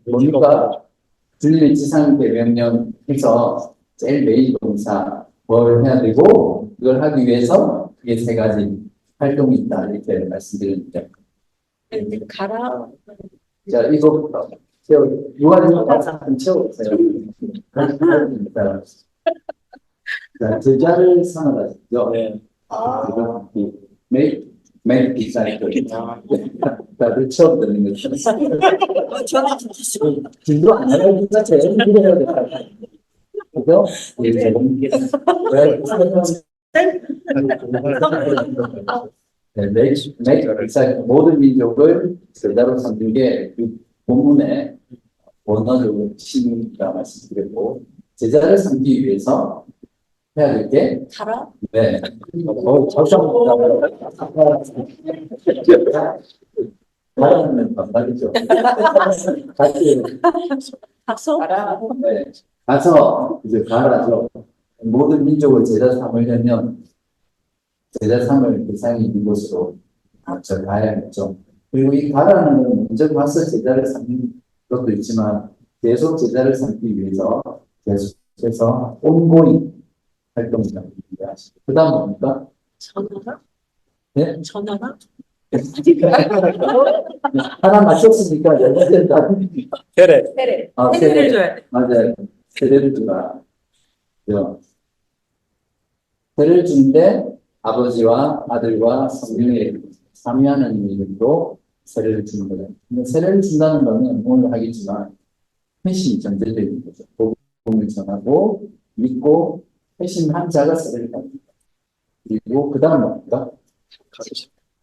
뭡니까? 주님의 지상대명령에서 제일 메인 동사 뭘 해야 되고 그걸 하기 위해서 그게 세 가지 활동이 있다 이렇게 말씀드립니다. 가라. 자, 이거 누가 좀 채워보세요. 자, 제자를 삼아가지고 make disciples. 다들 처음 듣는 거죠. 진도 안 하니까 제일 기대해야 돼. 그죠? make disciples. 모든 민족을 제자로 삼는 게 본문에 원어적으로 신이라 말씀드렸고, 제자를 삼기 위해서 해야 될 게 가라. 네. 가라는 반말이죠. 박수. 네. 가서 이제 가라죠. 모든 민족을 제자 삼으려면 제자 삼을 대상이 있는 곳으로 먼저 가야겠죠. 그리고 이 가라는 건 먼저 가서 제자를 삼는 것도 있지만 계속 제자를 삼기 위해서 계속해서 온고잉 활동이다. 그 다음 뭡니까? 전하라? 네? 전하라? 하나 맞췄으니까 연결된다. 세례. 세례. 아, 세례를 줘야 돼. 맞아요. 세례를 주라. 세례를 주는데 아버지와 아들과 성령의 삼위하나님의 이름으로 세례를 주는 거예요. 근데 세례를 준다는 거는 오늘 하겠지만 회심이 전제되어 있는 거죠. 복음을 전하고 믿고 회심한 자가 세례를 받습니다. 그리고 그 다음 뭡니까?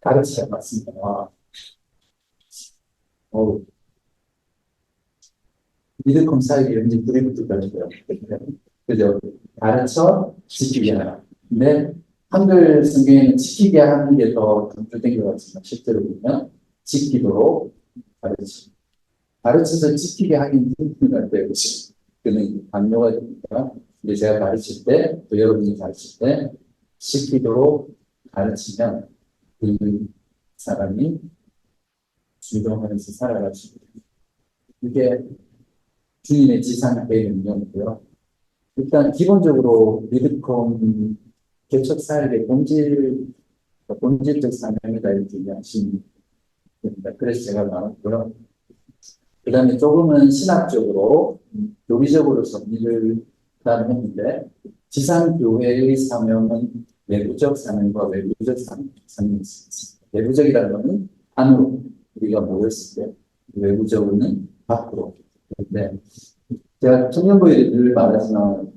가르치자 맞습니다. 미드컴 사이에 왠지 불이 붙을까요? 그죠? 가르쳐 지키게 하라. 근데 한글 성경에는 지키게 하는 게 더 강조된 것 같지만 실제로 보면 지키도록 가르쳐서 지키게 하긴 힘든 데 그는 강요가 되니까 이제 제가 가르칠 때 또 여러분이 가르칠 때 지키도록 가르치면 그 사람이 순종하면서 살아갈 수 있습니다. 이게 주님의 지상의 명령이고요. 일단 기본적으로 리드콤 개척 사역의 본질적 사명이다 이렇게 이해하시면 됩니다. 그래서 제가 나왔고요. 그 다음에 조금은 신학적으로 교리적으로 정리를 그다음에 했는데 지상교회의 사명은 내부적 사명과 외부적 사명이 있습니다. 내부적이라는 것은 안으로 우리가 모였을 때 외부적으로는 밖으로. 네. 제가 청년부에 늘 말하지만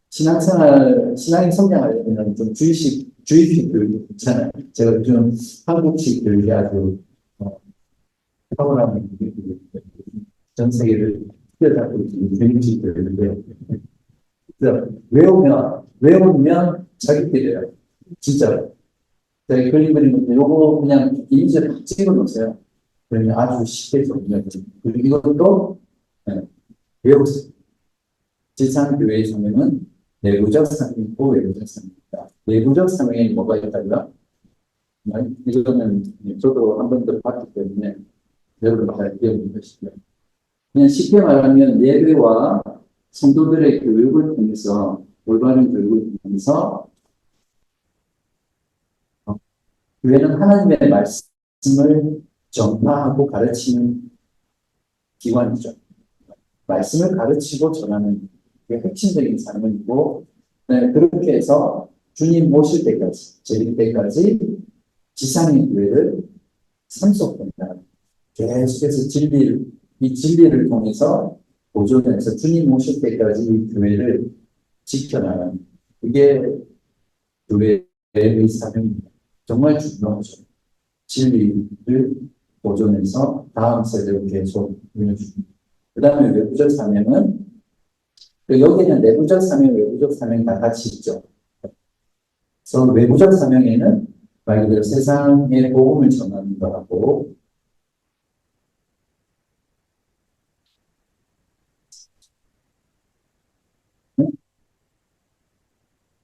신앙이 성장하려면 좀 주의식 교육 있잖아요. 제가 좀 한국식 교육이 아주 탁월한 전 세계를 뛰어잡고 있는 주의식 교육인데 외우면 자기들이 돼요. 진짜로. 제가 그림 그리는데 요거 그냥 이미지를 딱 찍어 놓으세요. 그러면 아주 쉽게 정리가 됩니다. 그리고 이것도 외우세요. 지상교회의 사명은 내부적 사명이고 외부적 사명입니다. 내부적 사명에 뭐가 있다고요? 이거는 저도 한 번 더 봤기 때문에 여러분 잘 기억해 주시고요. 그냥 쉽게 말하면 예배와 성도들의 교육을 통해서 올바른 교육을 통해서 교회는 하나님의 말씀을 전파하고 가르치는 기관이죠. 말씀을 가르치고 전하는 게 핵심적인 사명이고, 네, 그렇게 해서 주님 모실 때까지, 재림 때까지 지상의 교회를 상속된다. 계속해서 이 진리를 통해서 보존해서 주님 모실 때까지 이 교회를 지켜나가는, 그게 교회의 사명입니다. 정말 중요하죠. 진리를 보존해서 다음 세대로 계속 물려줍니다. 그 다음에 외부적 사명은, 여기는 내부적 사명, 외부적 사명 다 같이 있죠. 그래서 외부적 사명에는 말 그대로 세상의 복음을 전하는 거하고,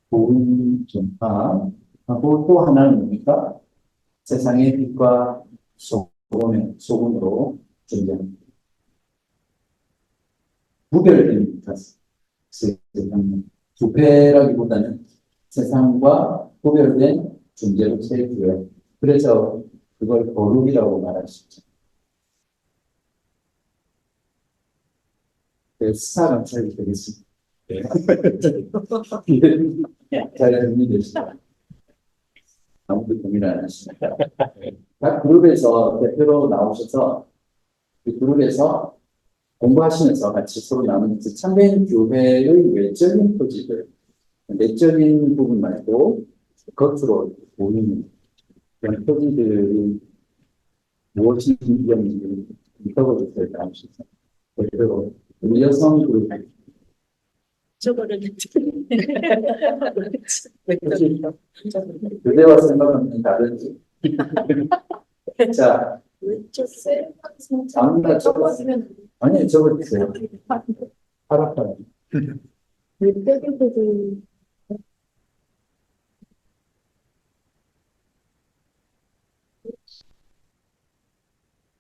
복음 전파하고 또 하나는 뭡니까? 세상의 빛과 소금으로 존재합니다. 구별된 세상, 부패라기보다는 세상과 구별된 존재로 세우고요. 그래서 그걸 거룩이라고 말할 수 있죠. 수사가 잘 되겠습니다. 잘 정리되시죠? 아무도 고민 안 하시니까. 각 그룹에서 대표로 나오셔서 그 그룹에서 공부하시면서 같이 서로 나누면서 참된 교회의 외적인 토지들, 내적인 부분 말고 겉으로 보이는 그런 토지들이 무엇인지 이거부터 나오셔서 대표로 우리 여성 그룹 저거를 그대와 생각은 다르지. 자, 아무나 적었으면 아니 적었어요. 파랗다.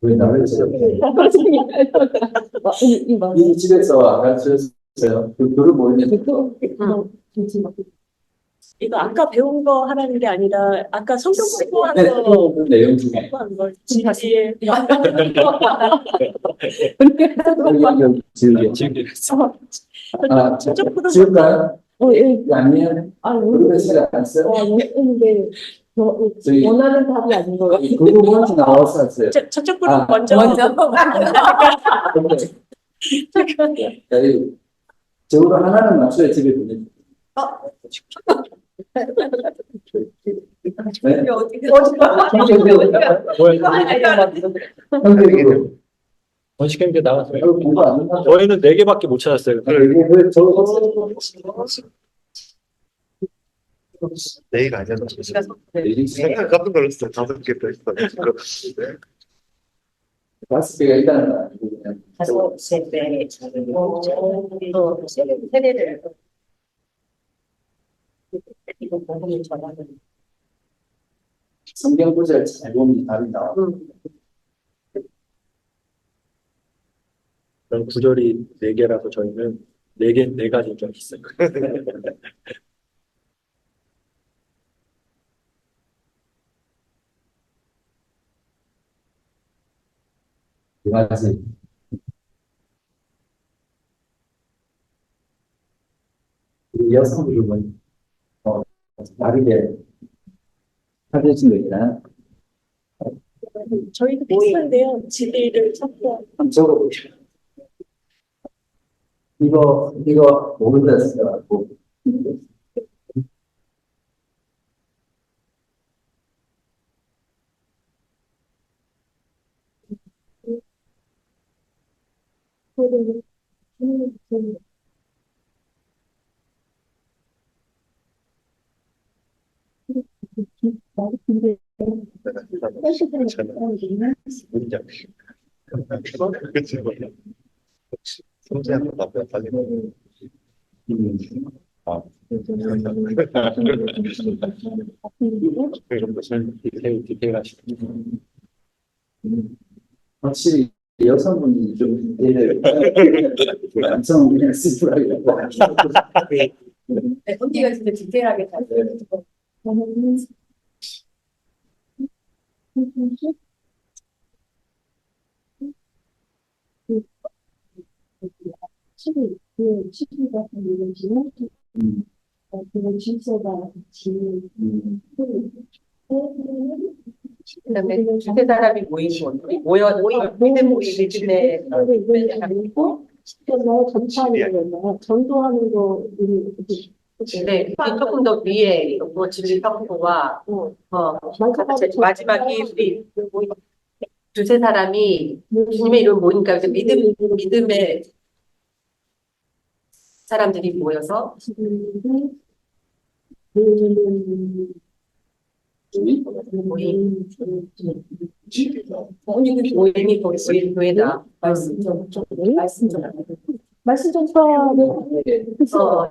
왜 나를 적었어요? 이 집에서 가르쳤어요. 그 그룹 모임에 이거 아까 배운 거 하라는 게 아니라 아까 성경 공부한 네, 거 그 내용 중에 공부한 걸 지지에 지우개. 아, 저쪽 보다 지울까요? 예. 아니면 그룹에서 안 써요? 근데 저희 원하는 답이 아닌 거 같아요. 그룹은 나와서 했어요. 저쪽 그룹 아, 먼저 근데 저희 적으로 하나는 맞춰야 집에 보내요. 네? 형제로 원시경제 나왔어요. 공부 안 한다. 저희는 4개밖에 못 찾았어요. 이게 저 내가 아니야. 내일 생각 깜짝 놀랐어. 5개 더 있어. 5개가 있다는 건 아니고 그냥 다섯 세대 또 세대를 이거 보면 전화는 성경 구절 잘 보면 답이 나와. 그런 구절이 4개라서 저희는 4가지 좀 있어요. 맞지. 우리 여성 그룹은 다르게 하셔진 거 있나요? 저희도 비슷한데요. 지리를 찾고 한번 적어보세요. 이거 모른다 생각하고 문장. 그치. 성재한테 나보다 빨리. 아. 그런 것을 디테일하시고. 확실히 여성분이 좀 이해를 남성은 그냥 스프라이라고 언니가 진짜 디테일하게 잘 그다음에 두세 사람이 모인 곳 모여 믿음 모임 중에 전도하는 거 네 조금 더 위에 뭐 진리 성도와 마지막에 우리 두세 사람이 주님의 이름 모이니까 이제 믿음의 사람들이 모여서 모임 모임이 거기 교회다 말씀 좀 말씀 전파를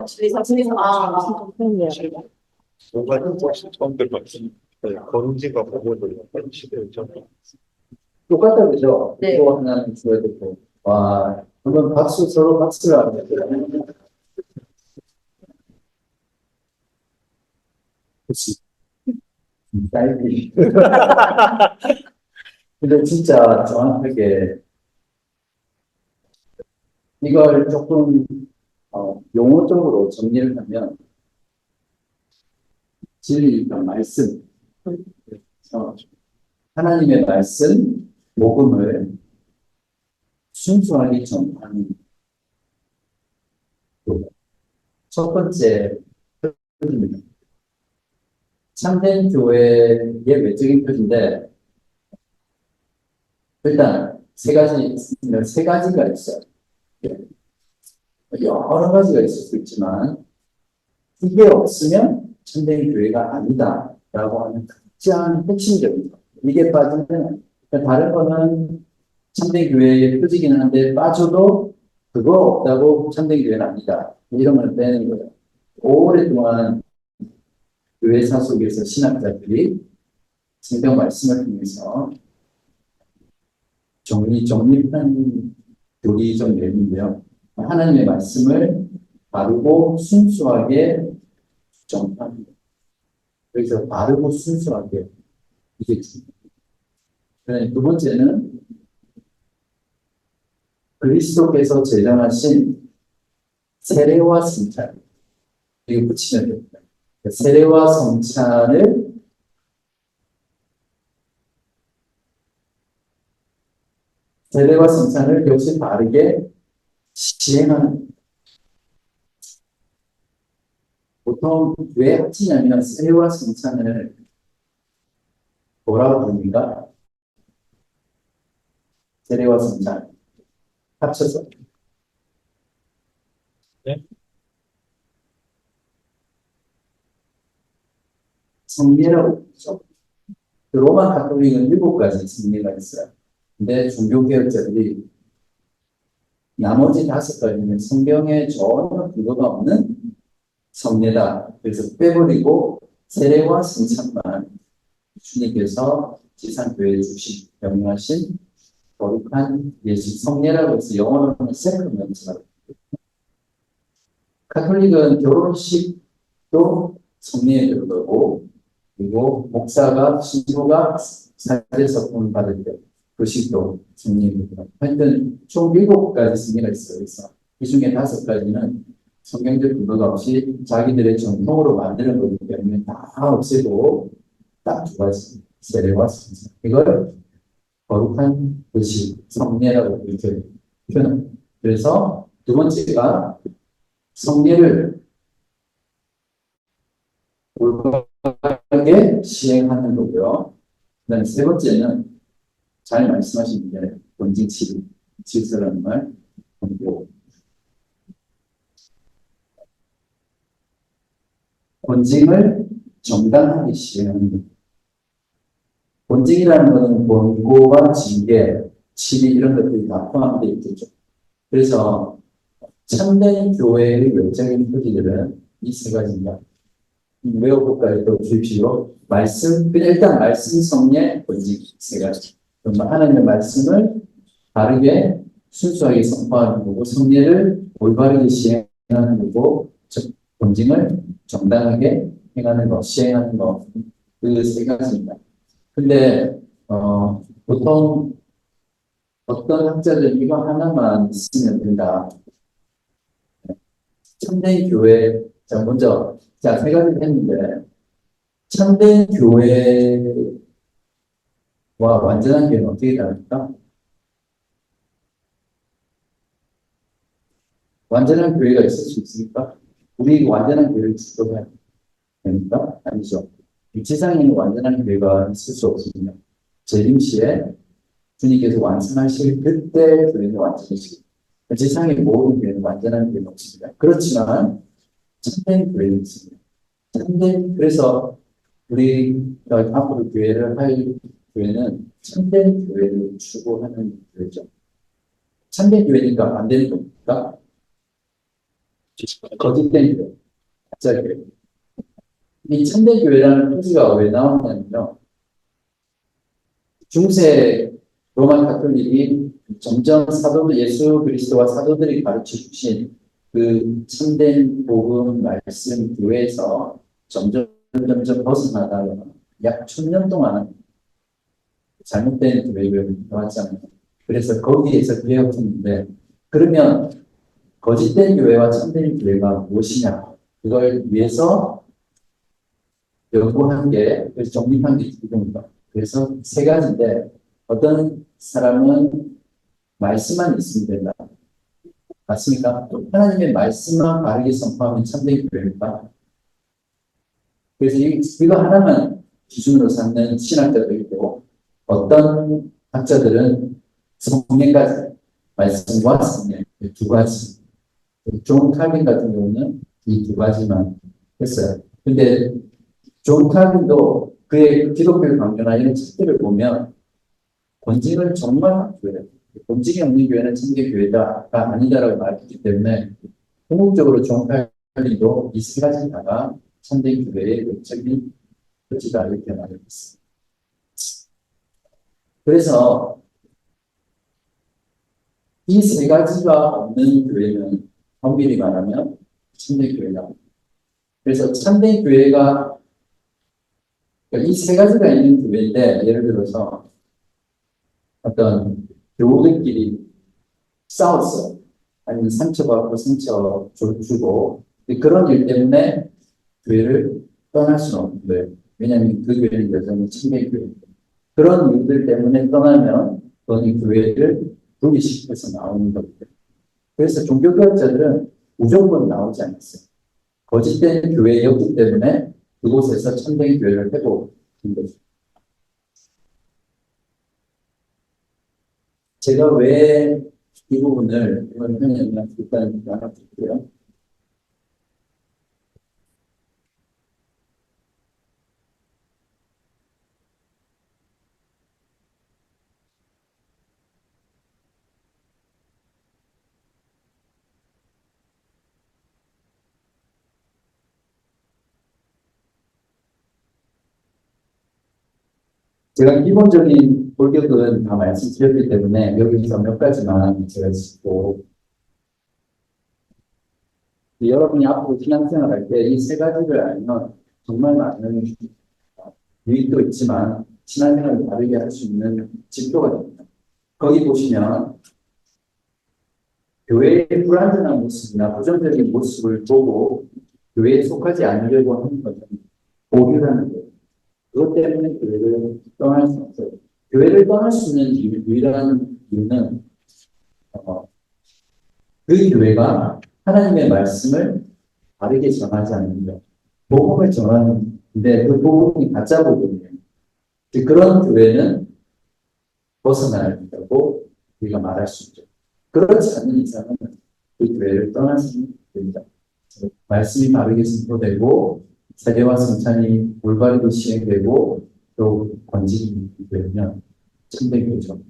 진리 성도 뭔가 훨씬 처음 들어봤어. 건지가 보고도 시대를 좀. 똑같다 그죠? 네. 또 하나는 줘야 되고. 와, 한번 박수 서로 박수를 하면 그치. 딸기. 근데 진짜 정확하게 이걸 조금 용어적으로 정리를 하면 진리가 말씀, 하나님의 말씀, 복음을 순수하게 전하는 첫 번째 표지입니다. 참된 교회의 외적인 표지인데 일단 세 가지가 있어요. 여러 가지가 있을 수 있지만 이게 없으면 참된 교회가 아니다라고 하는 가장 핵심적인 거. 이게 빠지면 다른 거는 참된 교회의 표지기는 한데 빠져도 그거 없다고 참된 교회는 아니다. 이런 걸 빼는 거예요. 오랫동안 교회사 속에서 신학자들이 성경 말씀을 통해서 정립한 교리적 내용인데요. 하나님의 말씀을 바르고 순수하게 전합니다. 그래서 바르고 순수하게 이게 중요합니다. 두 번째는 그리스도께서 제정하신 세례와 성찬 이거 붙이면 됩니다. 세례와 성찬을 역시 바르게 시행하는 보통 왜 합치냐면 세례와 성찬을 뭐라고 부릅니까? 세례와 성찬 합쳐서 네? 성례라고 부르죠. 로마 가톨릭은 7가지 성례가 있어요. 근데 종교개혁자들이 나머지 5가지는 성경에 전혀 근거가 없는 성례다. 그래서 빼버리고 세례와 성찬만 주님께서 지상교회에 주신 명령하신 거룩한 예수 성례라고 해서 영어로는 세크먼트라고. 가톨릭은 결혼식도 성례에 들어가고 그리고 목사가 신부가 사제 서품을 받을 때 그 식도 성례입니다. 하여튼 총 7가지 성례가 있어요. 그래서 이 중에 5가지는 성경적 근거가 없이 자기들의 전통으로 만드는 거기 때문에 다 없애고 딱 2가지 세례와 성찬 이걸 거룩한 것이 성례라고 이렇게 표현합니다. 그래서 두 번째가 성례를 올바르게 시행하는 거고요. 그다음에 세 번째는 잘 말씀하시는데 본징 질서라는 말 그리고 본징을 정당하게 시행하는 것. 본징이라는 것은 권고와 징계, 치리 이런 것들이 다 포함되어 있겠죠. 그래서 참된 교회의 외적인 표지들은 이 3가지입니다. 외워볼까요? 또 주십시오. 말씀, 그냥 일단 말씀, 성례, 본징 3가지. 하나님의 말씀을 바르게 순수하게 선포하는 거고 성례를 올바르게 시행하는 거고 본징을 정당하게 행하는 것, 시행하는 것, 그 3가지입니다. 근데 보통 어떤 학자들은 이거 하나만 있으면 된다. 참된 교회, 자 먼저 3가지 했는데 참된 교회와 완전한 교회는 어떻게 다릅니까? 완전한 교회가 있을 수 있습니까? 우리 완전한 교회를 주도해야 됩니까? 아니죠. 이 세상에 있는 완전한 교회가 있을 수 없습니다. 재림시에 주님께서 완성하실 그때 교회는 완전해지고 세상의 모든 교회는 완전한 교회는 없습니다. 그렇지만 참된 교회는 있습니다. 그래서 우리가 앞으로 교회를 할 교회는 참된 교회를 추구하는 교회죠. 참된 교회니까 안 되는 겁니까? 거짓된 교회, 가짜 교회. 이 참된 교회라는 표지가 왜 나오냐면요. 중세 로마 가톨릭이 점점 사도들, 예수 그리스도와 사도들이 가르쳐 주신 그 참된 복음 말씀 교회에서 점점 벗어나다가 약 1000년 동안 잘못된 교회를 해왔잖아요. 그래서 거기에서 개혁했는데, 그러면 거짓된 교회와 참된 교회가 무엇이냐? 그걸 위해서 연구한 게, 그래서 정립한 게 이겁니다. 그래서 세 가지인데, 어떤 사람은 말씀만 있으면 된다. 맞습니까? 또 하나님의 말씀만 바르게 선포하면 참된 교회입니다. 그래서 이거 하나만 기준으로 삼는 신학자도 있고, 어떤 학자들은 성령까지, 말씀과 성령, 두 가지. 존 칼빈 같은 경우는 이 두 가지만 했어요. 근데 존 칼빈도 그의 기독교 강조나 이런 책들을 보면 본질은 정말 학교예요. 본질이 없는 교회는 참된 교회가 아니다라고 말했기 때문에 궁극적으로 존 칼빈도 이 세 가지 다가 참된 교회의 외적인 뜻이다 이렇게 말했습니다. 그래서 이 세 가지가 없는 교회는 엄밀히 말하면 참된 교회다. 그래서 참된 교회가 이 세 가지가 있는 교회인데, 예를 들어서 어떤 교우들끼리 싸웠어. 아니면 상처받고 상처 주고 그런 일 때문에 교회를 떠날 수는 없는 거예요. 왜냐하면 그 교회는 여전히 참된 교회입니다. 그런 일들 때문에 떠나면 그건 교회를 분리시켜서 나오는 겁니다. 그래서 종교개혁자들은 무조건 나오지 않았어요. 거짓된 교회였기 때문에 그곳에서 참된 교회를 회복한 거죠. 제가 왜 이 부분을 이번 편에 일단 나눠드릴게요. 제가 기본적인 골격은 다 말씀드렸기 때문에 여기서 몇 가지만 제가 짚고, 여러분이 앞으로 신앙생활 할 때 이 세 가지를 알면 정말 많은 유익도 있지만 신앙생활을 다르게 할 수 있는 지표가 됩니다. 거기 보시면 교회의 불완전한 모습이나 부정적인 모습을 보고 교회에 속하지 않으려고 하는 것은 오류라는 거예요. 그것 때문에 교회를 떠날 수 없어요. 교회를 떠날 수 있는 유일한 이유는 그 교회가 하나님의 말씀을 바르게 전하지 않는 것. 복음을 전하는데 그 복음이 가짜 복음이에요. 그런 교회는 벗어나야 된다고 우리가 말할 수 있죠. 그렇지 않는 이상은 그 교회를 떠날 수 됩니다. 말씀이 바르게 선포되고 세례와 성찬이 올바르게 시행되고 또 권직이 되면 참된 교회죠.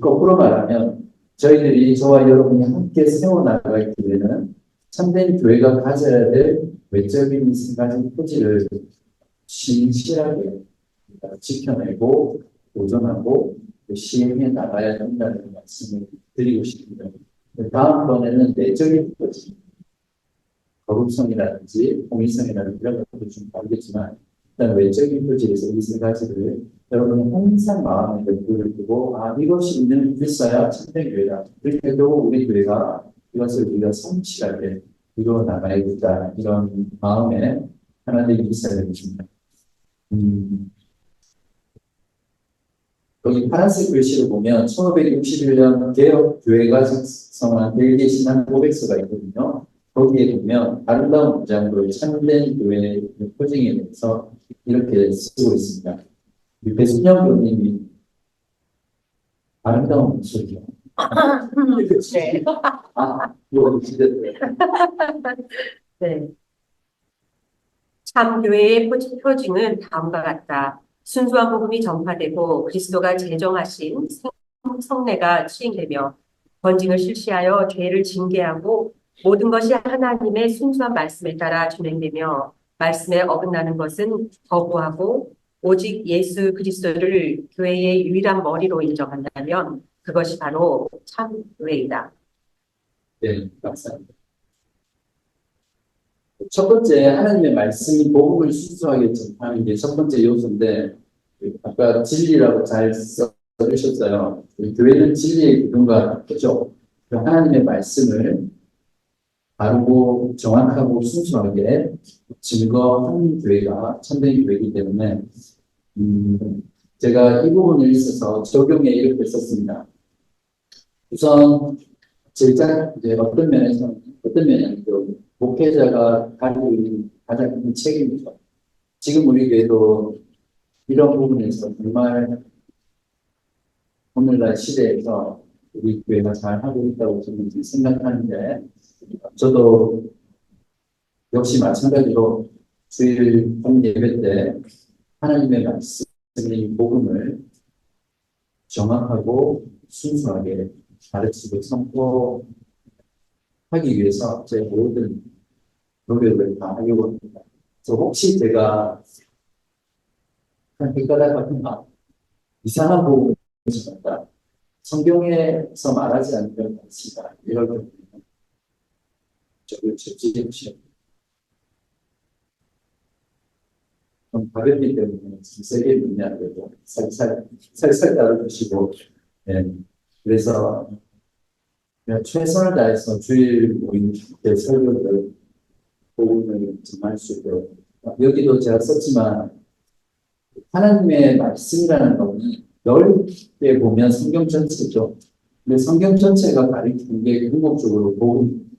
거꾸로 말하면 저희들이 저와 여러분이 함께 세워나갈 기회는 참된 교회가 가져야 될 외적인 세 가지 토지를 신실하게 지켜내고 보존하고 시행해 나가야 된다는 말씀을 드리고 싶습니다. 다음번에는 내적인 토지, 거룩성이라든지 공의성이라든지 이런 것도 좀 다르겠지만 일단 외적인 토지에서 이 세 가지를 여러분이 항상 마음에 염두를 두고 이것이 있어야 참된 교회다. 그렇게 해도 우리 교회가 이것을 우리가 성실하게 이루어 나가야겠다. 이런 마음에 하나님이 있어야 되겠습니다. 여기 파란색 글씨를 보면 1561년 개혁교회가 작성한 벨기에 신앙 고백서가 있거든요. 거기에 보면 아름다운 문장으로 참된 교회의 표징에 대해서 이렇게 쓰고 있습니다. 배순영 교수님이 아름다운 목소리요. 네. 이거 진짜 네. 참 교회의 표징은 다음과 같다. 순수한 복음이 전파되고 그리스도가 제정하신 성례가 시행되며 번징을 실시하여 죄를 징계하고 모든 것이 하나님의 순수한 말씀에 따라 진행되며 말씀에 어긋나는 것은 거부하고 오직 예수 그리스도를 교회의 유일한 머리로 인정한다면 그것이 바로 참 교회이다. 네, 감사합니다. 첫 번째, 하나님의 말씀이 복음을 순수하게 전하는 게 첫 번째 요소인데, 아까 진리라고 잘 써주셨어요. 교회는 진리의 기준과 같죠. 하나님의 말씀을 바르고 정확하고 순수하게 증거하는 교회가 참된 교회이기 때문에, 제가 이 부분에 있어서 적용에 이렇게 썼습니다. 우선, 제가 이제 어떤 면에서 목회자가 가지고 있는 가장 큰 책임이죠. 지금 우리 교회도 이런 부분에서 정말 오늘날 시대에서 우리 교회가 잘 하고 있다고 저는 생각하는데, 저도 역시 마찬가지로 주일 공예배 때 하나님의 말씀의 복음을 정확하고 순수하게 가르치고 선포하기 위해서 제 모든 노력을 다 하려고 합니다. 그래서 혹시 제가 헷갈려 같은 이상한 부분을 전한다. 성경에서 말하지 않는 말씀이다. 이럴 경우는 저를 채찍해 주시오. 좀 가볍기 때문에 좀 세게 믿냐 안 되고 살살 따라주시고, 네. 그래서 그냥 최선을 다해서 주일 모임 때 설교를 복음을 전할 수 있도록, 여기도 제가 썼지만 하나님의 말씀이라는 것은 넓게 보면 성경 전체죠. 근데 성경 전체가 가리키는 게 궁극적으로 복음,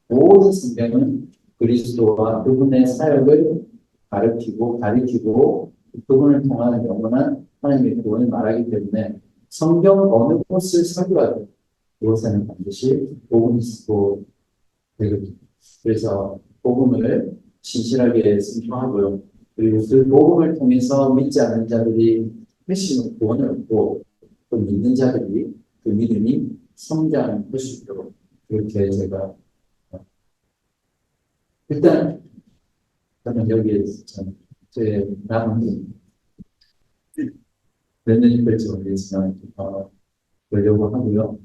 모든 성경은 그리스도와 그분의 사역을 가리키고 그분을 통하는 영원한 하나님의 구원을 말하기 때문에 성경 어느 곳을 설교하든 그곳에는 반드시 복음이 있고 되거든요. 그래서 복음을 신실하게 선포하고요. 그리고 그 복음을 통해서 믿지 않는 자들이 회심의 구원을 얻고 또 믿는 자들이 그 믿음이 성장할 수 있도록 그렇게 제가 일단 저는 여기에서 제 남은 몇 년이 될지 모르겠지만 보려고 하고요.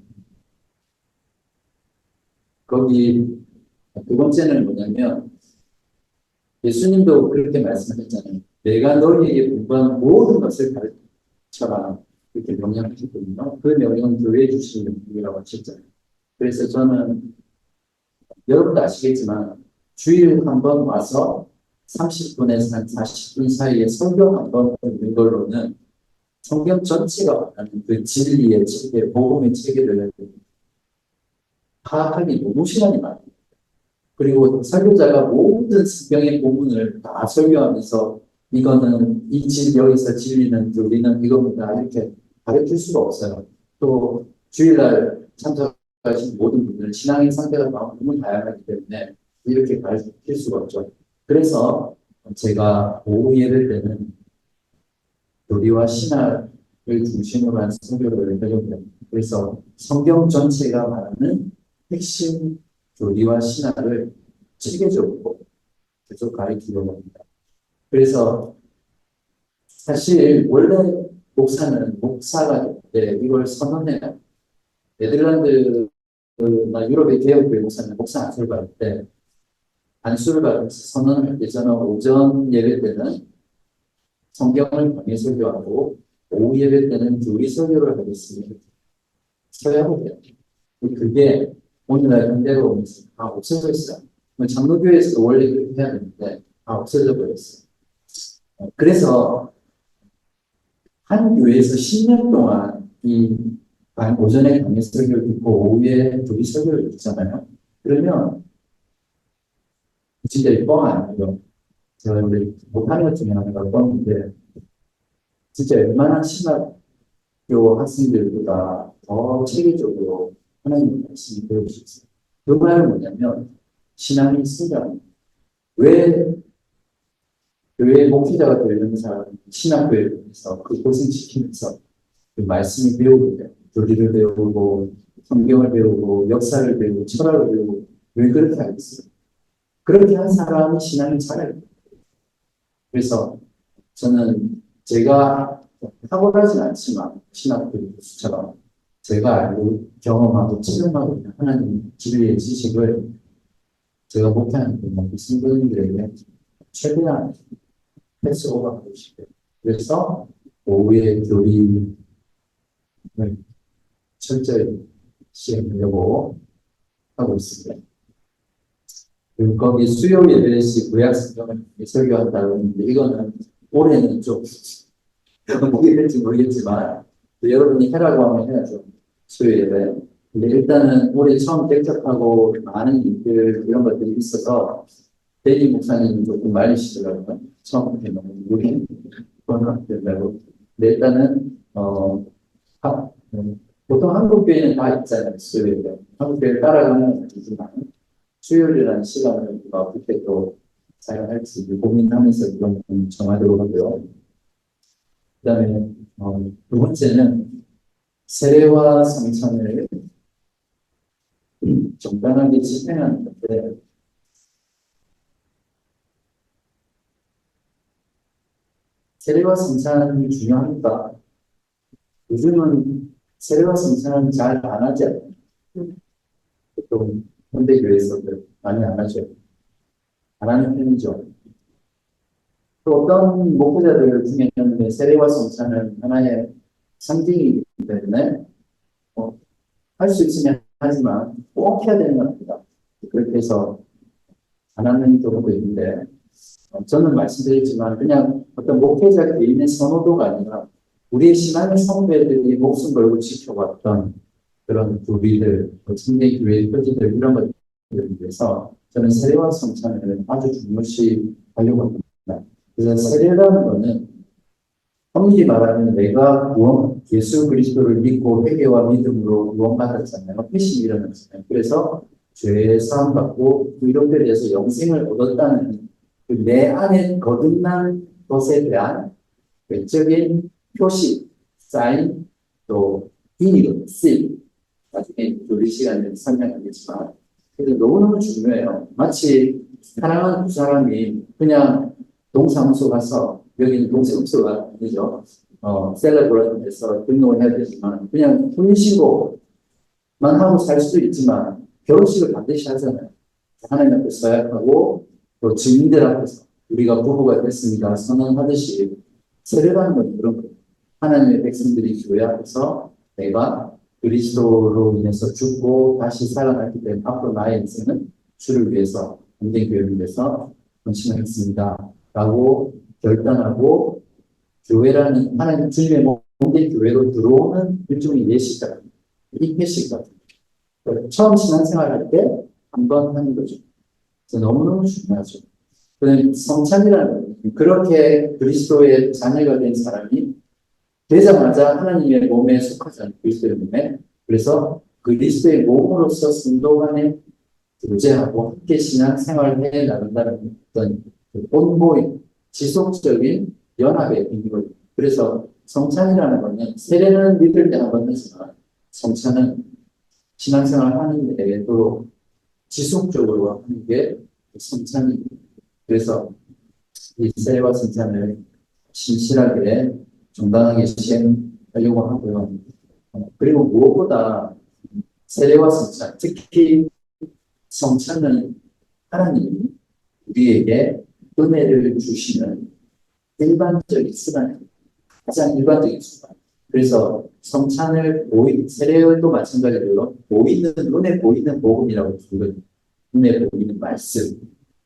거기 두 번째는 뭐냐면 예수님도 그렇게 말씀하셨잖아요. 내가 너희에게 분부한 모든 것을 가르쳐라. 이렇게 명령하셨거든요. 그 명령은 교회에 주신 명령이라고 하셨잖아요. 그래서 저는 여러분도 아시겠지만 주일 한 번 와서 30분에서 한 40분 사이에 설교 한 번 듣는 걸로는 성경 전체가 말하는 그 진리의 체계, 복음의 체계를 파악하기 너무 시간이 많아요. 그리고 설교자가 모든 성경의 부분을 다 설교하면서 이거는 여기서 진리는 우리는 이겁니다. 이렇게 가르칠 수가 없어요. 또 주일날 참석하신 모든 분들은 신앙의 상태가 너무 다양하기 때문에 이렇게 가르칠 수가 없죠. 그래서 제가 오후 예배 때는 교리와 신학을 중심으로 한 설교를 하려고 합니다. 그래서 성경 전체가 말하는 핵심 교리와 신학을 체계적으로 계속 가르치려고 합니다. 그래서 사실 원래 목사가 이걸 선언해요. 네덜란드나 유럽의 개혁교회 목사는 목사 안수를 받을 때 안수를 받으면서 선언할 때 저는 오전 예배 때는 성경을 강의 설교하고 오후 예배 때는 교리 설교를 하겠습니다. 서야하고 돼요. 그게 오늘날 현대로 오면서 다 없어져 있어요. 장로교회에서도 원래 그렇게 해야 되는데 다 없어져 버렸어요. 그래서 한 교회에서 10년 동안 이 오전에 강의 설교를 듣고 오후에 교리 설교를 듣잖아요. 그러면 진짜 뻥 아니에요. 제가 우리 못하는 것 중에 하나가 뻥인데 진짜 웬만한 신학교 학생들보다 더 체계적으로 하나님 말씀을 배우고 싶어요. 그 말은 뭐냐면 신앙이 성장. 왜 교회 목회자가 되는 사람은 신학교에서 그 고생시키면서 그 말씀을 배우게 돼요. 교리를 배우고 성경을 배우고 역사를 배우고 철학을 배우고 왜 그렇게 하겠어요? 그렇게 한 사람이 신앙이 잘해요. 그래서 저는 제가 탁월하진 않지만 신학교수처럼 제가 알고 경험하고 체험하고 있는 하나님 진리의 지식을 제가 못하는 성도님들에게 최대한 패스오버하고 싶어요. 그래서 오후에 교리를 철저히 시행하려고 하고 있습니다. 그리고 거기 수요 예배시 구약 성경을 설교한다고 했는데 이거는 올해는 좀 뭐게 될지 모르겠지만 여러분이 해라고 하면 해야죠. 수요 예배. 근데 일단은 올해 처음 백작하고 많은 일들 이런 것들이 있어서 대리 목사님이 조금 말리시더라고요. 처음부터 너무 무리 그런 것들 말고. 근데 일단은 보통 한국 교회는 다 있잖아요. 수요 예배. 한국 교회 따라가는 건 아니지만 수요일이라는 시간을 우리가 어떻게 또 사용할지 고민하면서 이런 걸 정하도록 하고요. 그 다음에 두 번째는 세례와 성찬을 정당하게 집행하는 건데 세례와 성찬이 중요합니다. 요즘은 세례와 성찬은 잘 안 하지 않아요. 보통 현대교회에서도 많이 안 하죠. 안 하는 편이죠. 또 어떤 목회자들 중에는 세례와 성찬은 하나의 상징이기 때문에 할 수 있으면 하지만 꼭 해야 되는 겁니다. 그렇게 해서 안 하는 경우도 있는데 저는 말씀드렸지만 그냥 어떤 목회자 개인의 선호도가 아니라 우리의 신앙의 성도들이 목숨 걸고 지켜왔던 그런 교리들, 성경 교회의 표지들 이런 것들을 위해서 저는 세례와 성찬을 아주 중요시 하려고 합니다. 그래서 세례라는 거는 엄밀히 말하면 내가 예수 그리스도를 믿고 회개와 믿음으로 구원받았잖아요. 회심이 일어났잖아요. 그래서 죄 사함 받고 이런 데 대해서 영생을 얻었다는 내 안에 거듭난 것에 대한 외적인 표시, 사인, 또 인이거든요. 실. 나중에 우리 시간에 설명하겠지만 그래서 너무너무 중요해요. 마치 사랑하는 두 사람이 그냥 동사무소 가서 여기는 동사무소가 아니죠. 셀러브레이션에서 등록을 해야 되지만 그냥 혼인신고만 하고 살 수도 있지만 결혼식을 반드시 하잖아요. 하나님 앞에 서약하고 또 증인들 앞에서 우리가 부부가 됐습니다 선언하듯이 세례라는 건 그런 거예요. 하나님의 백성들이 교회 앞에서 내가 그리스도로 인해서 죽고 다시 살아났기 때문에 앞으로 나의 인생은 주를 위해서 온전히 교회를 위해서 헌신하겠습니다 라고 결단하고 교회라는 하나님 주님의 몸된 교회로 들어오는 일종의 예식가 입회식 같은 거예요. 처음 신앙생활 때 한 번 하는 거죠. 그래서 너무너무 중요하죠. 성찬이라는 그렇게 그리스도의 자녀가 된 사람이 되자마자 하나님의 몸에 속하잖아요. 그리스도의 몸에. 그래서 그리스도의 몸으로서 순도간에 교제하고 함께 신앙생활을 해 나간다는 어떤 온고잉, 지속적인 연합의 의미거든요. 그래서 성찬이라는 거는 세례는 믿을 때 한 번 하지만 성찬은 신앙생활 하는 데에도 지속적으로 하는 게 성찬입니다. 그래서 이 세례와 성찬을 신실하게 정당하게 시행하려고 하고요. 그리고 무엇보다 세례와 성찬, 특히 성찬은 하나님이 우리에게 은혜를 주시는 일반적인 수단입니다. 가장 일반적인 수단. 그래서 성찬을 세례도 마찬가지로 눈에 보이는 복음이라고 부르거든요. 눈에 보이는 말씀.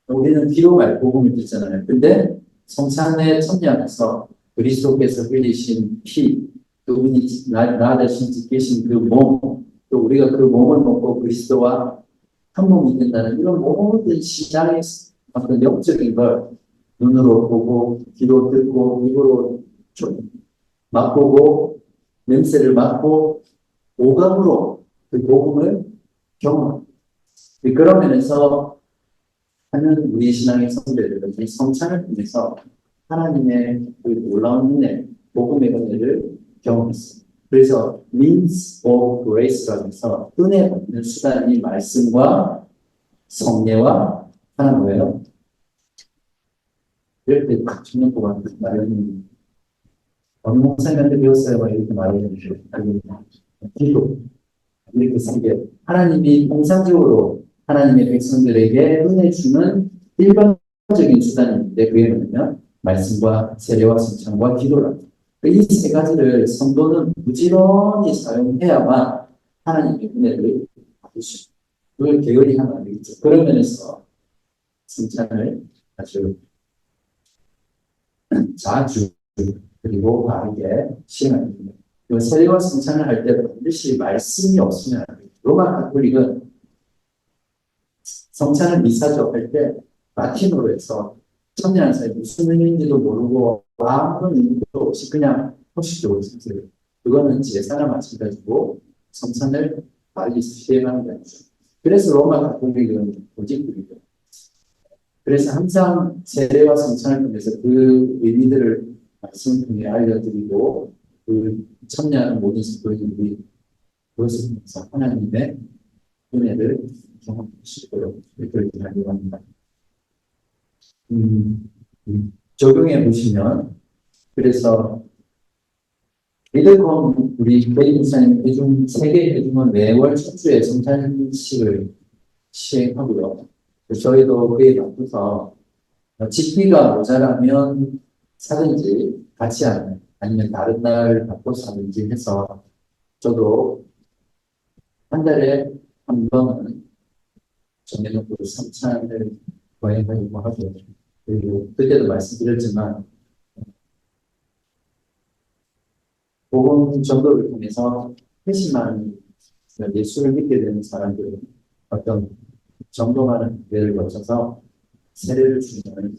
우리는 귀로 복음을 듣잖아요. 근데 성찬에 참여하면서 그리스도께서 흘리신 피, 그분이 나 대신 지키신 그 몸, 또 우리가 그 몸을 먹고 그리스도와 한 몸이 된다는 이런 모든 신앙의 어떤 영적인 걸 눈으로 보고, 귀로 듣고, 입으로 좀 맛보고, 냄새를 맡고, 오감으로 그 복음을 경험합니다. 그런 면에서 하는 우리 신앙의 성도들은 이 성찬을 통해서 하나님의 그 놀라운 은혜, 복음의 은혜를 경험했습니다. 그래서 means of grace라고 해서 은혜 받는 수단이 말씀과 성례와 하는 거예요. 이럴 때 청년 동안 말하는 어느 목사님한테 배웠어요. 막 이렇게 말해주시고, 기도. 이렇게 쓰게 하나님이 통상적으로 하나님의 백성들에게 은혜 주는 일반적인 수단인데 그게 뭐냐면 말씀과 세례와 성찬과 기도라. 이 세 가지를 성도는 부지런히 사용해야만 하나님의 은혜를 받을 수 있습니다. 그걸 게을리 하면 안 되겠죠. 그런 면에서 성찬을 아주 자주 그리고 바르게 시행하는 겁니다. 그 세례와 성찬을 할 때 반드시 말씀이 없으면 안 돼요. 로마 가톨릭은 성찬을 미사죠 할 때 라틴어로 해서 참여하는 사람이 무슨 의미인지도 모르고 아무런 의미도 없이 그냥 형식적으로 썼어요. 그거는 제사나 마찬가지고 성찬을 빨리 시행하는 거죠. 그래서 로마 가톨릭은 고집부리죠. 그래서 항상 세례와 성찬을 통해서 그 의미들을 말씀을 통해 알려드리고 그 참여하는 모든 성도들이 그것을 통해서 하나님의 은혜를 경험할 수 있도록 그렇게 하려고 합니다. 적용해 보시면 그래서 미들컴 우리 베리 목사님 회중 세계 회중은 매월 첫 주에 성찬식을 시행하고요. 저희도 그에 맞춰서 집비가 모자라면 사든지 같이 하는 아니면 다른 날 바꿔서 하든지 해서 저도 한 달에 한 번은 정해놓고 성찬을 거행하려고 하죠. 그리고 그때도 말씀드렸지만 복음 전도를 통해서 회심한 예수를 믿게 되는 사람들은 어떤 정도많은 기회를 거쳐서 세례를 주는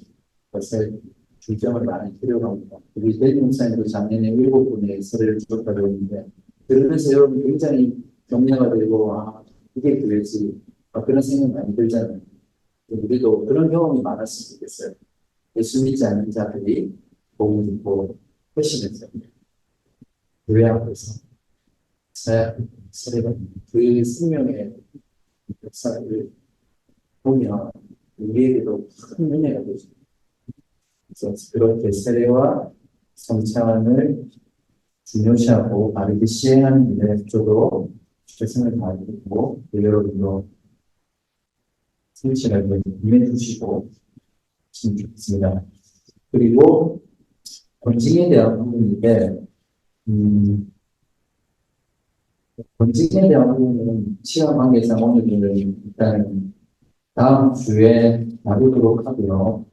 것을 주장을 많이 필요로 합니다. 우리 대리 목사님도 작년에 7분의 세례를 주었다고 했는데 들으면서 여러분 굉장히 격려가 되고 이게 교회지 그런 생각이 많이 들잖아요. 우리도 그런 경험이 많았으면 좋겠어요. 예수 믿지 않는 자들이 복음 듣고 회심했어요. 교회 앞에서 세례가 그 생명의 역사를 보면 우리에게도 큰 은혜가 되죠. 그래서 그렇게 세례와 성찬을 중요시하고 바르게 시행하는 일에 저도 최선을 다하고 여러분도 성실하게 임해 주시고 좋겠습니다. 그리고 권징에 대한 부분인데 권징에 대한 부분은 시간 관계상 오늘은 일단 다음 주에 다루도록 하고요.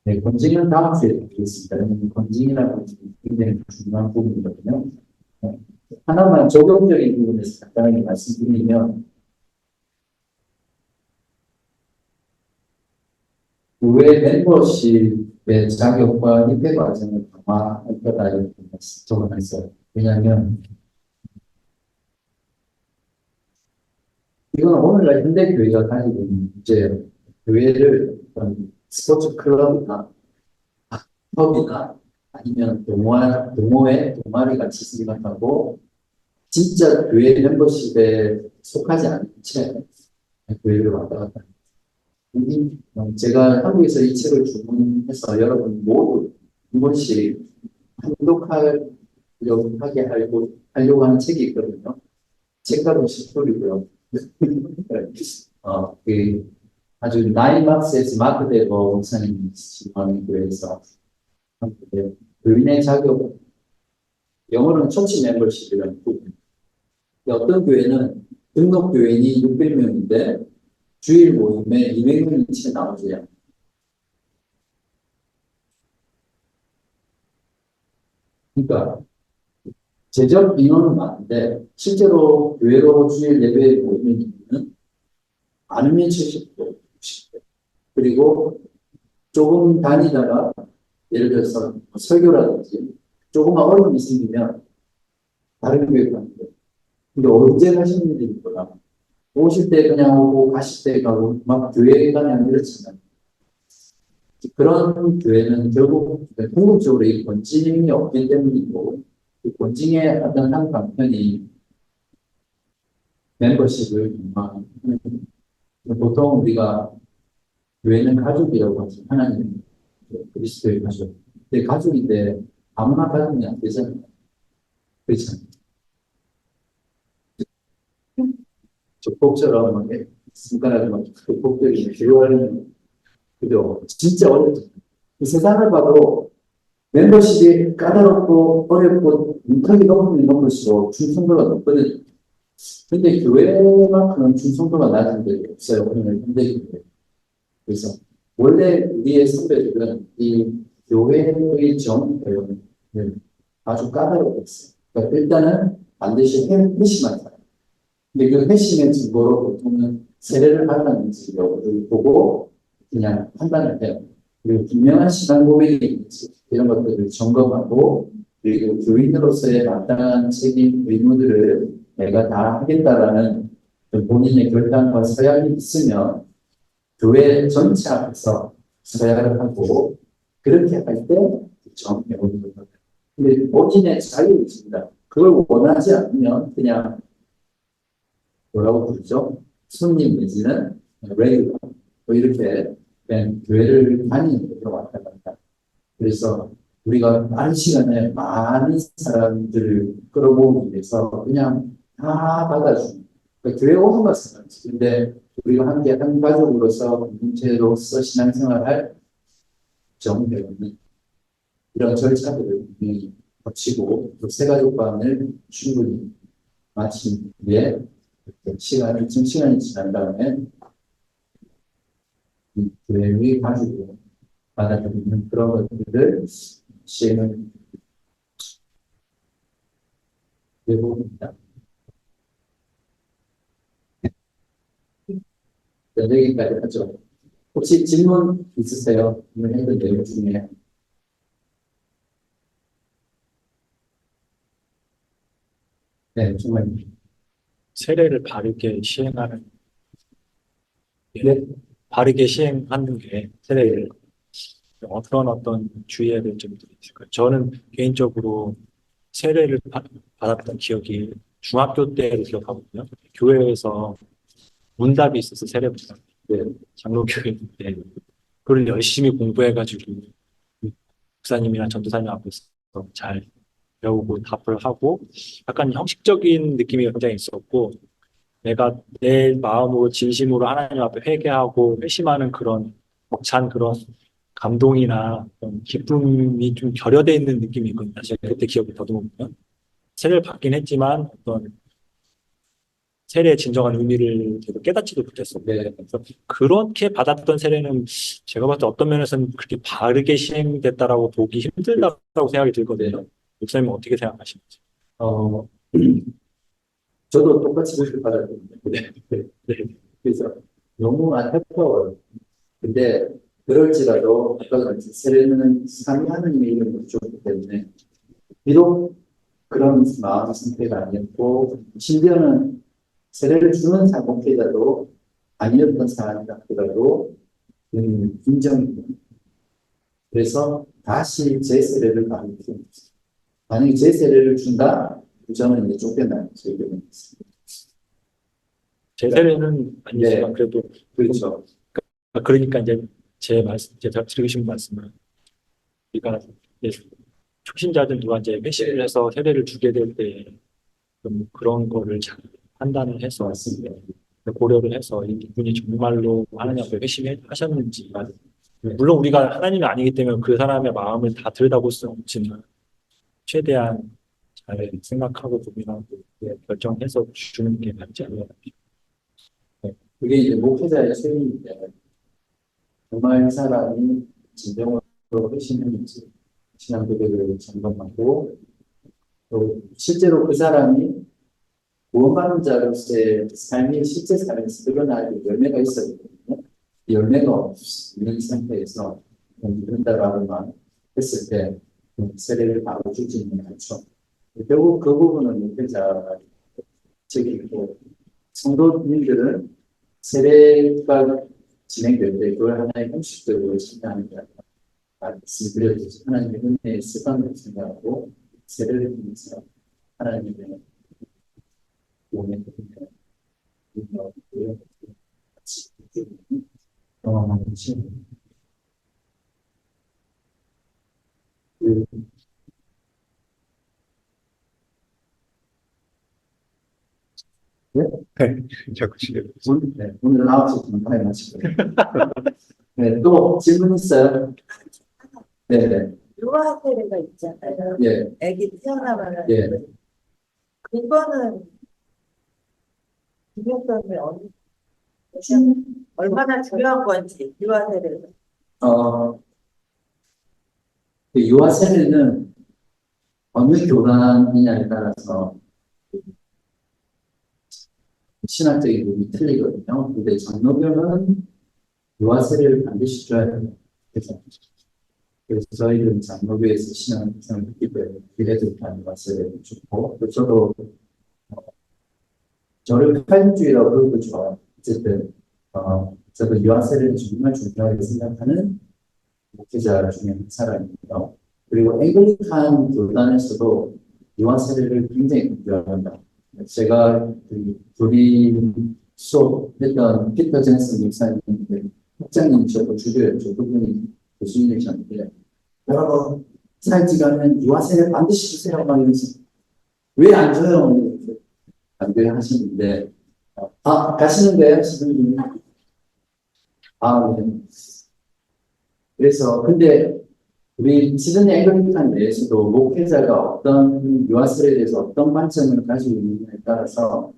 네, 권징은 다음 주에 다루겠습니다. 권징이라는 것은 굉장히 중요한 부분이거든요. 하나만 적용적인 부분에서 간단하게 말씀드리면 교회 멤버십의 자격과 입회 과정을 강화할 거다 이렇게 적어놨어요. 왜냐하면 이건 오늘날 현대 교회가 가지고 있는 문제예요. 교회를 스포츠 클럽이나 펍이나 아니면 동호회, 동아리 같이 생각하고 진짜 교회 멤버십에 속하지 않은 채 교회를 왔다 갔다 합니다. 제가 한국에서 이 책을 주문해서 여러분 모두 한 번씩 한독하게 하려고 하는 책이 있거든요. 책가로 10불이고요. 아주 나인박스에서 마크 데버 목사님이 지원하는 교회에서 교인의 자격, 영어로는 처치 멤버십이라는 부분. 어떤 교회는 등록 교인이 600명인데 주일 모임에 200명이 채 나오세요. 그러니까 제적 인원은 많은데 실제로 교회로 주일 예배에 모이는 인원은 많으면 70대, 60대. 그리고 조금 다니다가 예를 들어서 설교라든지 조금만 어려움이 생기면 다른 교회 가는 거예요. 근데 언제 가시는지 몰라. 오실 때 그냥 오고 가실 때 가고 막 교회 가면 이렇잖아요. 그런 교회는 결국 궁극적으로 이 권징이 없기 때문이고 이 권징의 어떤 한 방편이 멤버십을 강화하는 보통 우리가 교회는 가족이라고 하죠. 하나님 그리스도의 가족. 근데 가족인데 아무나 가족이 안 되잖아요. 그렇지 않아요? 족복처럼 막 손가락을 막 족복들이 기도하는 그죠? 진짜 어렵죠. 이 세상을 봐도 멤버십이 까다롭고 어렵고 문턱이 높으면 높을수록 충성도가 높거든요. 근데 교회만큼은 충성도가 낮은 게 없어요. 오늘 현대교회. 그래서 원래 우리의 선배들은 이 교회의 정교회를 아주 까다롭게 했어요. 그러니까 일단은 반드시 회심한 사람. 근데 그 회심의 증거로 보통은 세례를 받았는지 여부를 보고 그냥 판단을 해요. 그리고 분명한 시간 고백이 있는지 이런 것들을 점검하고 그리고 교인으로서의 마땅한 책임 의무들을 내가 다 하겠다라는 본인의 결단과 서약이 있으면 교회 전체 앞에서 서약을 하고 그렇게 할 때 정해 오는 겁니다. 근데 본인의 자유가 있습니다. 그걸 원하지 않으면 그냥 뭐라고 부르죠? 손님 내지는 레귤러 뭐 이렇게 그냥 교회를 다니는 데로 왔다 갔다. 그래서 우리가 빠른 시간에 많은 사람들을 끌어모으기 위해서 그냥 다 받아주는 그러니까 교회 오는 것은 아니지. 근데 우리가 함께 한 가족으로서 공동체로서 신앙생활할 정배우는 이런 절차들을 분명히 거치고 또 새가족관을 충분히 마친 뒤에 좀 시간이 지난 다음에 이 교회의 가족으로 받아들이는 그런 것들을 시행을 해봅니다. 여기까지 하죠. 혹시 질문 있으세요? 오늘 했던 내용 중에. 네, 정말. 세례를 바르게 시행하는 게, 네. 바르게 시행하는 게 세례를 그런 어떤 주의해야 될 점들이 있을까요? 저는 개인적으로 세례를 받았던 기억이 중학교 때를 기억하거든요. 교회에서 문답이 있어서 세례 문답. 네. 장로교회인데 그걸 열심히 공부해가지고 목사님이나 전도사님 앞에서 잘 배우고 답을 하고 약간 형식적인 느낌이 굉장히 있었고 내가 내 마음으로 진심으로 하나님 앞에 회개하고 회심하는 그런 벅찬 그런 감동이나 그런 기쁨이 좀 결여되어 있는 느낌이 있거든요. 제가 그때 기억을 더듬으면 세례를 받긴 했지만 어떤 세례의 진정한 의미를 제가 깨닫지도 못했어요. 네. 그래서 그렇게 받았던 세례는 제가 봤을 때 어떤 면에서는 그렇게 바르게 시행됐다라고 보기 힘들다고 생각이 들거든요. 목사님은 어떻게 생각하시는지? 어, 저도 똑같이 교육을 받았거든요. 네. 네. 그래서 너무 안타까워요. 근데 그럴지라도 아까 말했듯이 세례는 삼위 하나님의 이름으로 줬기 때문에 비록 그런 마음 상태가 아니었고 심지어는 세례를 주는 목회자도 아니었던 사람이라 하더라도 인정입니다. 그래서 다시 제 세례를 받는 게 만약에 제 세례를 준다? 저는 이제 쫓겨나요. 저희 교회는. 제 세례는 아니지만 네. 그래도 그렇죠. 그러니까 이제 제 말씀, 제가 들으신 말씀은 우리가 이제 초신자들 누가 이제 회심을 해서 세례를 주게 될 때 그런 거를 잘 판단을 해서 맞습니다. 고려를 해서 이분이 정말로 하나님 앞에 회심하셨는지 물론 우리가 하나님이 아니기 때문에 그 사람의 마음을 다 들여다볼 수는 없지만 최대한 잘 생각하고 고민하고 결정해서 주는 게 맞지 않나. 네. 그게 이제 목회자의 책임인데 정말 사람이 진정으로 회심했는지 신앙 고백을 점검하고 또 실제로 그 사람이 구원받는 자로서의 삶이 실제 삶에서 드러나는 열매가 있어야 되거든요. 열매가 없는 상태에서 이른다라고만 했을 때 세례를 바로 주지는 않죠. 결국 그 부분은 목회자 책임이고 성도님들은 세례가 진행될 때 그걸 하나의 형식적으로 생각하는 게 아니라 말씀드렸듯이 하나님의 은혜의 습관으로 생각하고 세례를 통해서 하나님의 용의 은혜를 같이 경험하는 것이 자꾸 시계. 오늘 9시 정도에 마치고요. 네, 또 질문 있어요? 네, 네. 유아 세례가 있잖아요. 예, 아기 태어나면 예. 그거는 중요성이 얼마나 중요한 건지 유아 세례가. 그 유아 세례는 어느 교단이냐에 따라서 신학적인 부분이 틀리거든요. 근데 장로교는 유아 세례를 반드시 줘야 돼요. 그래서 저희들은 장로교에서 신앙생활을 했기 때문에 비례적인 유아 세례를 주고, 또 저도 저를 칼림주의라고 그러고 좋아요. 어쨌든 저도 유아 세례를 정말 중요하게 생각하는 목회자 중에 한 사람이고요. 그리고 앵글리칸 교단에서도 유아 세례를 굉장히 강조합니다. 제가 그 둘이 수업했던 피터 젠슨 목사님, 학장님이셨고 주교였죠. 그분이 교수님이셨는데, 여러분 살지가면 유아 세례 반드시 주세요. 막 이러면서 왜 안 줘요? 이렇게 강조하시는데, 가시는 거예요, 지금? 네. 그래서 근데 우리 시드니 앵글리칸 내에서도 목회자가 어떤 유아세례에 대해서 어떤 관점을 가지고 있느냐에 따라서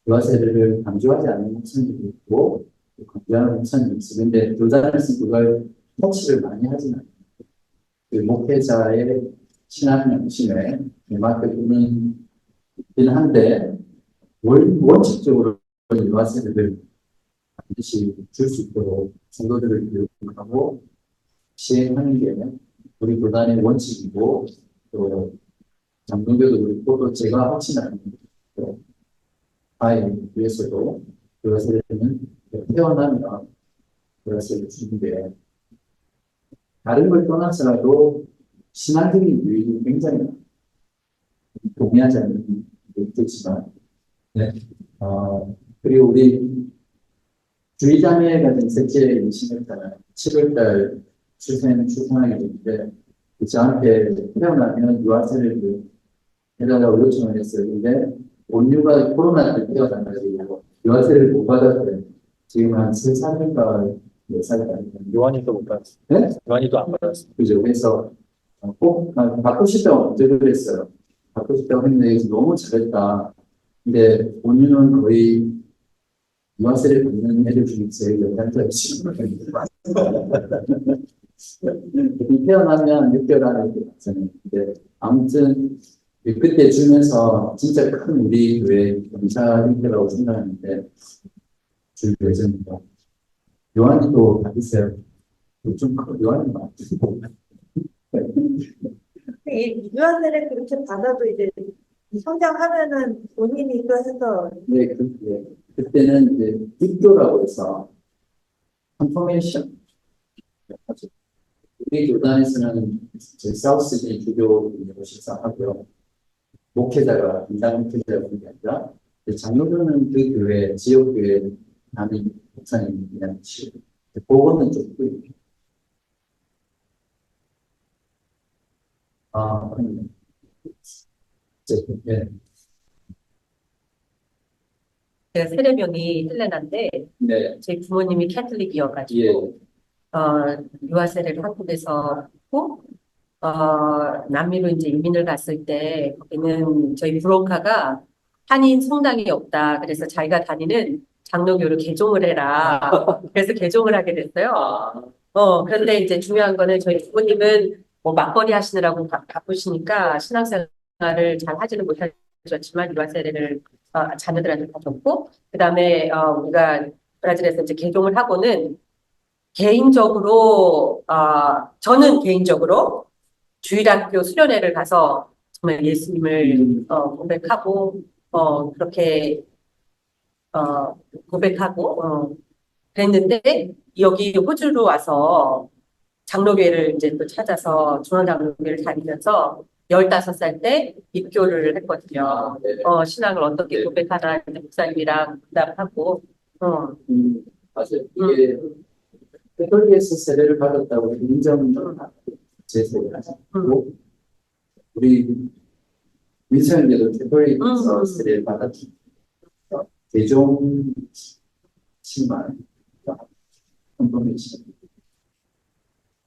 유아세례를 강조하지 않는 목사님도 있고 강조하는 목사님도 있어요. 근데 교단에서 그걸 터치를 많이 하진 않아요. 그 목회자의 신앙 양심에 맞게는 있긴 한데 원칙적으로 유아세례를 반드시 줄 수 있도록 성도들을 교육하고 시행하는 게 우리 교단의 원칙이고, 또 장로교도 그렇고, 또 제가 확신하는 아이 위해서도 유아세례는 태어나면 유아세례를 주는 게 다른 걸 떠나서라도 신앙적인 유익이 굉장히 많아요. 동의하지 않는 게 있겠지만, 네. 그리고 우리 주의자매가 된 셋째 임신했잖아요. 7월달 출산하게 됐는데, 저한테 태어나면 유아세례를 해달라고 요청을 했어요. 근데 온유가 코로나 때 태어나가지고 유아세례를 못 받았어요. 지금 한 3살인가 4살인가. 요한이도 못 받았어요. 네? 요한이도 안 받았어요. 그죠. 그래서 꼭 받고 싶다고 언제 그랬어요. 받고 싶다고 했는데 너무 잘했다. 근데 온유는 거의 유아세례 받는 애들 중에 제일 연장자이시고 태어나면 6개월 안에 이렇게 받잖아요. 근데 아무튼 그때 주면서 진짜 큰 우리 교회 경사 행태라고 생각하는데 줄 예정입니다. 요한이도 받으세요. 좀 큰 요한이 많고. 이 유아 세례 그렇게 받아도 이제 성장하면은 본인이 또 해서 네, 그때는 이제 입교라고 해서 컨퍼메이션. 우리 교단에서는 사우스지 주교님으로 식사하고요. 목회자가 인당 목회자가 있는 게 아니라 장로교는 그 교회 지역 교회 담임 목사님 그냥 치고 그거는 좀 뿌리고. 네. 제가 세례명이 헬레나인데 네. 제 부모님이 캐톨릭이어가지고 유아 세례를 한국에서 했고 남미로 이제 이민을 갔을 때 거기는 저희 브로카가 한인 성당이 없다. 그래서 자기가 다니는 장로교를 개종을 해라. 그래서 개종을 하게 됐어요. 그런데 이제 중요한 거는 저희 부모님은 뭐 맞벌이 하시느라고 바쁘시니까 신앙생활을 잘 하지는 못하셨지만 유아 세례를 자녀들한테 다 줬고, 그 다음에 우리가 브라질에서 이제 개종을 하고는 개인적으로 저는 개인적으로 주일학교 수련회를 가서 정말 예수님을 고백하고 그렇게 고백하고 그랬는데 여기 호주로 와서 장로교회를 이제 또 찾아서 중앙장로교회를 다니면서 15살 때 입교를 했거든요. 신앙을 어떻게 고백하나 이제 목사님이랑 응답하고 맞아요. 이게 캐톨릭에서 세례를 받았다고 인정을 제세를 하고 우리 민수형제도 태포에서 세례를 받았죠. 대종 10만 헌금이시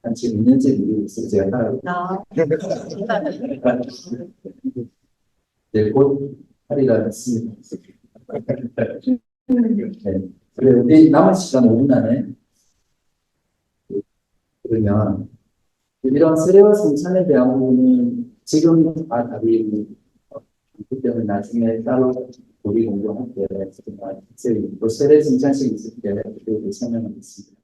한 지금 2년째 미국에 있어요. 제가 하라고. 나 네, 곧 하리라 했습니다. 네. 그래, 우리 남은 시간 5분 안에 그러면 이런 세례와 성찬에 대한 부분은 지금 다 답이 있기 때문에 나중에 따로 우리 공부할 때 또 세례 성찬식 있을 때 그때 설명하겠습니다.